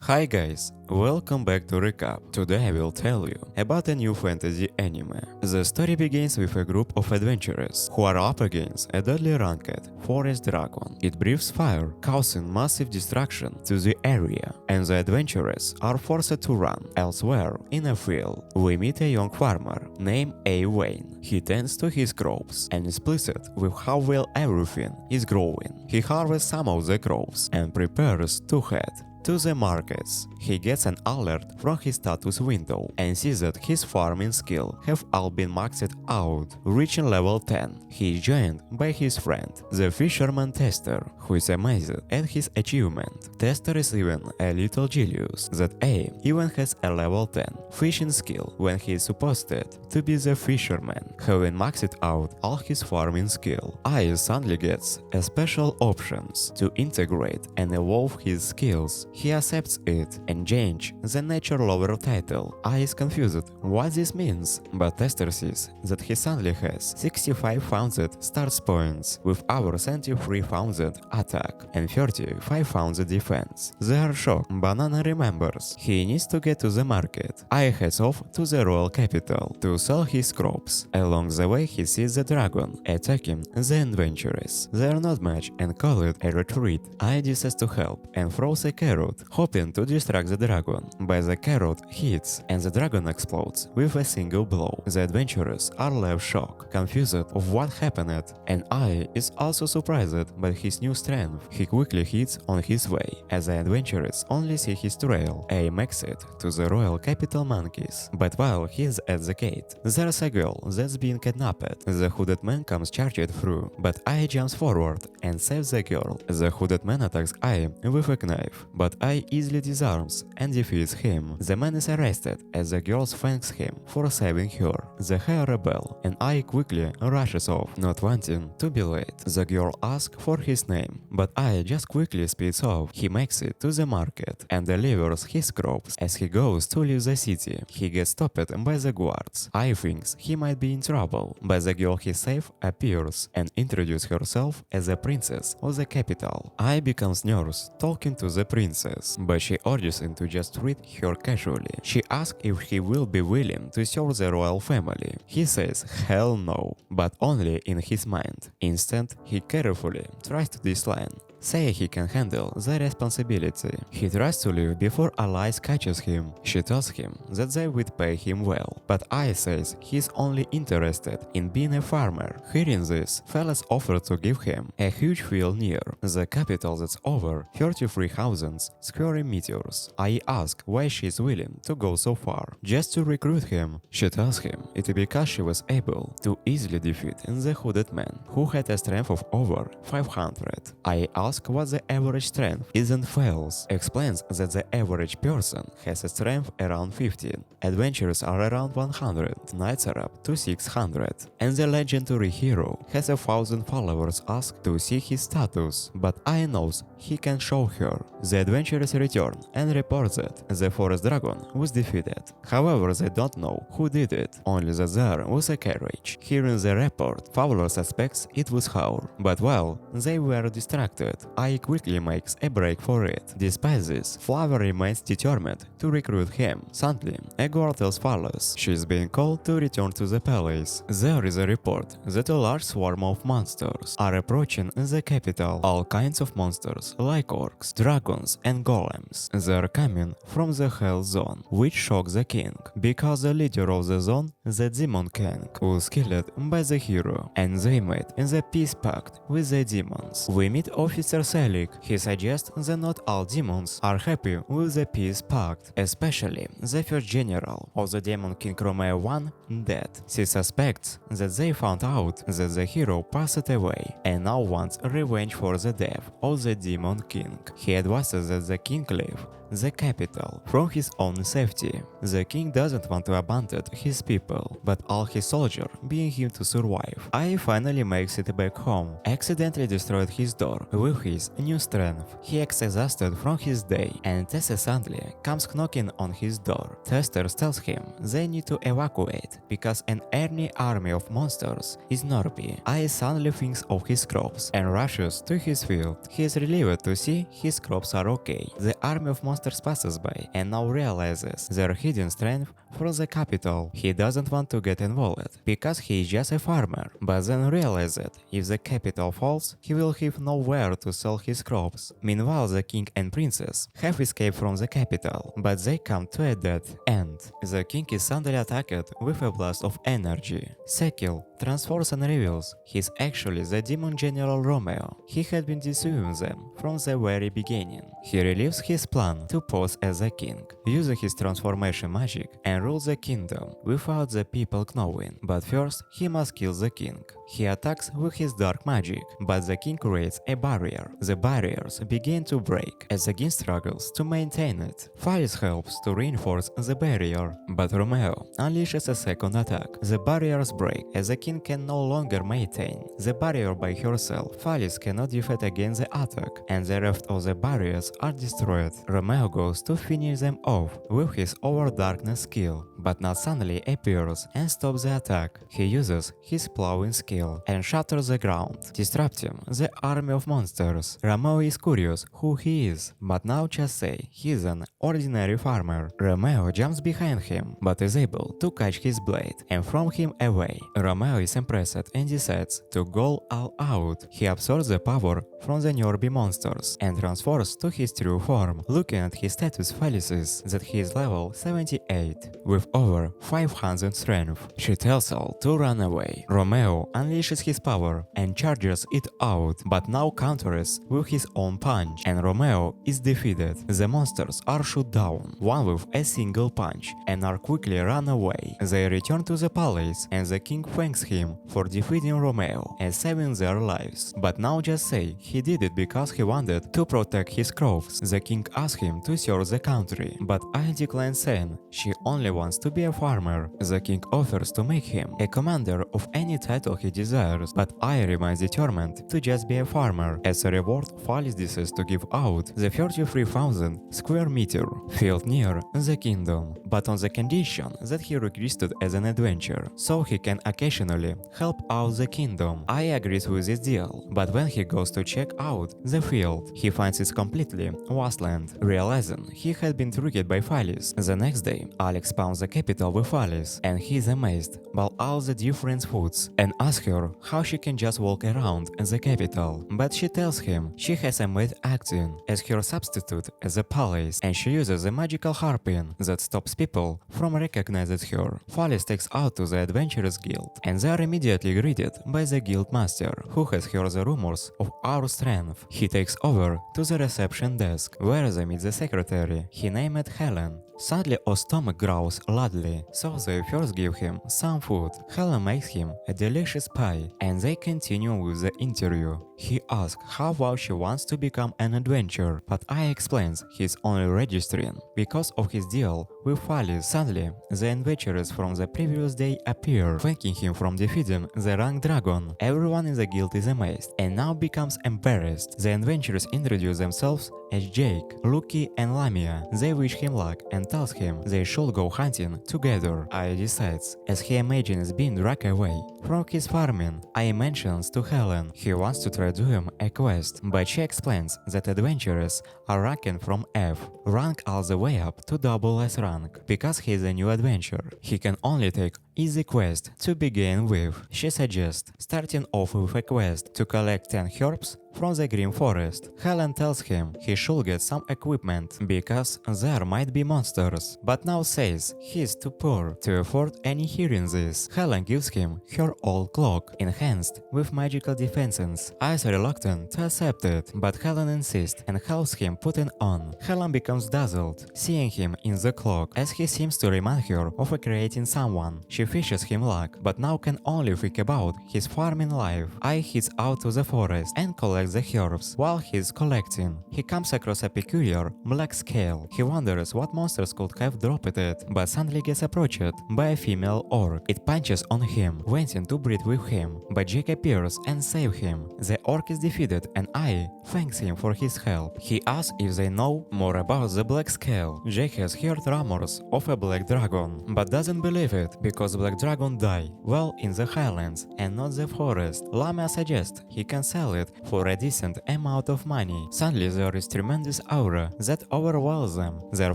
Hi guys, welcome back to Recap. Today I will tell you about a new fantasy anime. The story begins with a group of adventurers who are up against a deadly ranked forest dragon. It breathes fire, causing massive destruction to the area, and the adventurers are forced to run elsewhere in a field. We meet a young farmer named A. Wayne. He tends to his crops and is pleased with how well everything is growing. He harvests some of the crops and prepares to head to the markets. He gets an alert from his status window and sees that his farming skill have all been maxed out. Reaching level 10, he is joined by his friend, the fisherman Tester, who is amazed at his achievement. Tester is even a little jealous that A even has a level 10 fishing skill when he is supposed to be the fisherman, having maxed out all his farming skill. I suddenly gets a special options to integrate and evolve his skills. He accepts it and change the nature lover title. I is confused what this means, but Tester sees that he suddenly has 65,000 stars points with our 73,000 attack and 35,000 defense. They are shocked. Banana remembers he needs to get to the market. I heads off to the royal capital to sell his crops. Along the way he sees the dragon attacking the adventurers. They are not much and call it a retreat. I decides to help and throws a carrot, hoping to distract the dragon, but the carrot hits and the dragon explodes with a single blow. The adventurers are left shocked, confused of what happened, and I is also surprised by his new strength. He quickly hits on his way, as the adventurers only see his trail. A makes it to the royal capital monkeys, but while he is at the gate, there's a girl that's being kidnapped. The hooded man comes charged through, but I jumps forward and saves the girl. The hooded man attacks I with a knife, but I easily disarms and defeats him. The man is arrested as the girl thanks him for saving her. The high rebel and I quickly rushes off, not wanting to be late. The girl asks for his name, but I just quickly speeds off. He makes it to the market and delivers his crops. As he goes to leave the city, he gets stopped by the guards. I thinks he might be in trouble, but the girl he saved appears and introduces herself as the princess of the capital. I becomes nurse talking to the princess, but she urges him to just treat her casually. She asks if he will be willing to serve the royal family. He says hell no, but only in his mind. Instead, he carefully tries to decline, say he can handle the responsibility. He tries to leave before Alice catches him. She tells him that they would pay him well, but I says he's only interested in being a farmer. Hearing this, fellas offer to give him a huge field near the capital that's over 33,000 square meters. I ask why she's willing to go so far, just to recruit him. She tells him it's because she was able to easily defeat the hooded man, who had a strength of over 500. I ask what the average strength is and fails, explains that the average person has a strength around 15, adventurers are around 100, knights are up to 600, and the legendary hero has 1,000 followers. Asked to see his status, but I knows he can show her. The adventurers return and report that the forest dragon was defeated. However, they don't know who did it, only that there was a carriage. Hearing the report, Fowler suspects it was Haur, but while they were distracted, I quickly makes a break for it. Despite this, Flower remains determined to recruit him. Suddenly, a girl tells Fowlers she is being called to return to the palace. There is a report that a large swarm of monsters are approaching the capital. All kinds of monsters like orcs, dragons and golems. They are coming from the Hell Zone, which shocks the king, because the leader of the zone, the Demon King, was killed by the hero, and they made the peace pact with the demons. We meet Officer Selig. He suggests that not all demons are happy with the peace pact, especially the first general of the Demon King Romeo I dead. She suspects that they found out that the hero passed away and now wants revenge for the death of the Demon King. He advises that the king leave the capital from his own safety. The king doesn't want to abandon his people possible, but all his soldier being him to survive. I finally makes it back home, accidentally destroyed his door with his new strength. He acts exhausted from his day, and Tessa suddenly comes knocking on his door. Tester tells him they need to evacuate because an enemy army of monsters is nearby. I suddenly thinks of his crops and rushes to his field. He is relieved to see his crops are okay. The army of monsters passes by and now realizes their hidden strength from the capital. He doesn't want to get involved because he is just a farmer, but then realizes that if the capital falls, he will have nowhere to sell his crops. Meanwhile, the king and princess have escaped from the capital, but they come to a dead end. The king is suddenly attacked with a blast of energy. Sekil transforms and reveals he's actually the demon general Romeo. He had been deceiving them from the very beginning. He relieves his plan to pose as a king, using his transformation magic and rule the kingdom without the people knowing. But first, he must kill the king. He attacks with his dark magic, but the king creates a barrier. The barriers begin to break as the king struggles to maintain it. Phyllis helps to reinforce the barrier, but Romeo unleashes a second attack. The barriers break as the king can no longer maintain the barrier by herself. Phyllis cannot defend against the attack, and the rest of the barriers are destroyed. Romeo goes to finish them off with his over darkness skill, but now suddenly appears and stops the attack. He uses his plowing skill and shatters the ground, disrupting the army of monsters. Romeo is curious who he is, but now just say he's an ordinary farmer. Romeo jumps behind him, but is able to catch his blade and throw him away. Romeo is impressed and decides to go all out. He absorbs the power from the nearby monsters and transforms to his true form. Looking at his status, Phyllis says that he is level 78 with over 500 strength. She tells all to run away. Romeo unleashes his power and charges it out, but now counters with his own punch, and Romeo is defeated. The monsters are shot down, one with a single punch, and are quickly run away. They return to the palace, and the king thanks him for defeating Romeo and saving their lives. But now just say he did it because he wanted to protect his crops. The king asks him to serve the country, but I decline, saying she only wants to be a farmer. The king offers to make him a commander of any title he desires, but I remains determined to just be a farmer. As a reward, Phyllis decides to give out the 33,000 square meter field near the kingdom, but on the condition that he requested as an adventure, so he can occasionally help out the kingdom. I agrees with this deal, but when he goes to check out the field, he finds it's completely wasteland. Realizing he had been tricked by Phyllis, the next day Alex founds the capital with Phyllis, and he's amazed by all the different foods and asks her how she can just walk around in the capital. But she tells him she has a maid acting as her substitute at the palace, and she uses a magical harping that stops people from recognizing her. Phyllis takes out to the Adventurers Guild, and they are immediately greeted by the guild master, who has heard the rumors of our strength. He takes over to the reception desk, where they meet the secretary. He named Helen. Sadly, her stomach growls loudly, so they first give him some food. Helen makes him a delicious pie, and they continue with the interview. He asks how well she wants to become an adventurer, but I explains he's only registering because of his deal with Phyllis. Suddenly, the adventurers from the previous day appear, thanking him for defeating the rank dragon. Everyone in the guild is amazed and now becomes embarrassed. The adventurers introduce themselves as Jake, Lucky, and Lamia. They wish him luck and tells him they should go hunting together. I decides, as he imagines being dragged away from his farming. I mentions to Helen he wants to try do him a quest, but she explains that adventurers are ranking from F rank all the way up to double S rank. Because he's a new adventurer, he can only take easy quest to begin with. She suggests starting off with a quest to collect 10 herbs from the Green Forest. Helen tells him he should get some equipment because there might be monsters, but now says he's too poor to afford any hearing this. Helen gives him her old cloak, enhanced with magical defenses. I's reluctant to accept it, but Helen insists and helps him put it on. Helen becomes dazzled, seeing him in the cloak, as he seems to remind her of creating someone. She She wishes him luck, but now can only think about his farming life. I heads out to the forest and collects the herbs. While he's collecting, he comes across a peculiar black scale. He wonders what monsters could have dropped it, but suddenly gets approached by a female orc. It punches on him, wanting to breed with him, but Jake appears and saves him. The orc is defeated and I thanks him for his help. He asks if they know more about the black scale. Jake has heard rumors of a black dragon, but doesn't believe it because black dragon die well in the highlands and not the forest. Lamia suggests he can sell it for a decent amount of money. Suddenly there is tremendous aura that overwhelms them. They're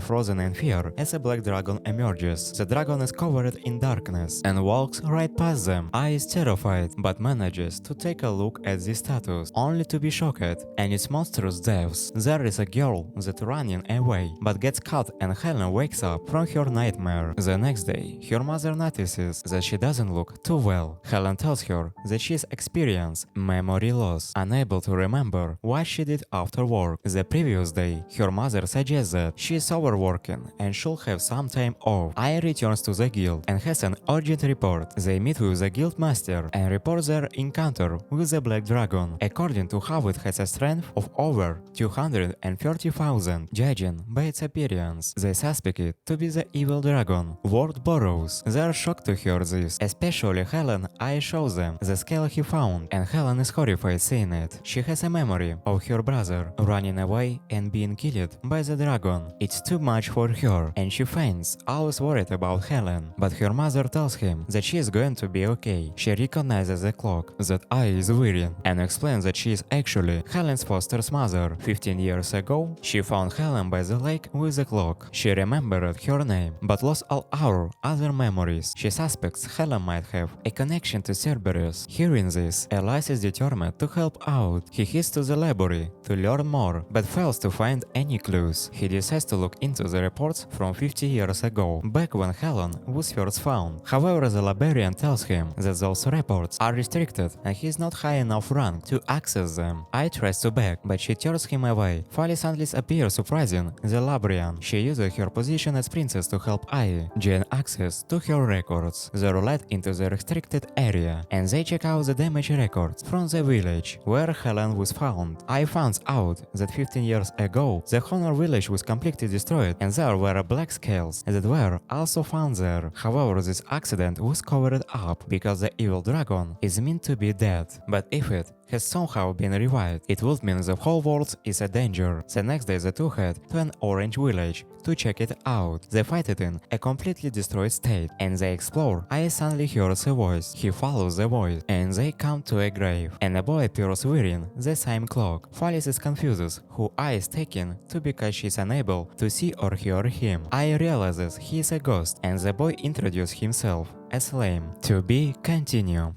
frozen in fear as a black dragon emerges. The dragon is covered in darkness and walks right past them. I is terrified but manages to take a look at the status, only to be shocked and its monstrous depths. There is a girl that running away but gets caught and Helen wakes up from her nightmare. The next day, her mother notices that she doesn't look too well. Helen tells her that she's experienced memory loss, unable to remember what she did after work. The previous day, her mother suggests that she is overworking and should have some time off. Aya returns to the guild and has an urgent report. They meet with the guild master and report their encounter with the black dragon. According to how it has a strength of over 230,000, judging by its appearance. They suspect it to be the evil dragon, Ward Burrows. They are shocked to hear this, especially Helen. Aya shows them the scale he found, and Helen is horrified seeing it. She has a memory of her brother running away and being killed by the dragon. It's too much for her, and she faints, always worried about Helen. But her mother tells him that she is going to be okay. She recognizes the clock that Aya is wearing and explains that she is actually Helen's foster's mother. 15 years ago, she found Helen by the lake with the clock. She remembered her name, but lost all our other memories. She suspects Helen might have a connection to Cerberus. Hearing this, Elias is determined to help out. He heads to the library to learn more, but fails to find any clues. He decides to look into the reports from 50 years ago, back when Helen was first found. However, the librarian tells him that those reports are restricted and he's not high enough rank to access them. I tries to beg, but she turns him away. Folly suddenly appears surprising the librarian. She uses her position as princess to help Ai gain access to her records. They are led into the restricted area and they check out the damage records from the village where Helen was found. I found out that 15 years ago the Honor village was completely destroyed and there were black scales that were also found there. However, this accident was covered up because the evil dragon is meant to be dead. But if it has somehow been revived, it would mean the whole world is a danger. The next day the two head to an orange village to check it out. They find it in a completely destroyed state and they explore. I suddenly hears a voice. He follows the voice and they come to a grave and a boy appears wearing the same clock. Follis is confused who I is taken to because she is unable to see or hear him. I realizes he is a ghost and the boy introduces himself as lame. To be continued.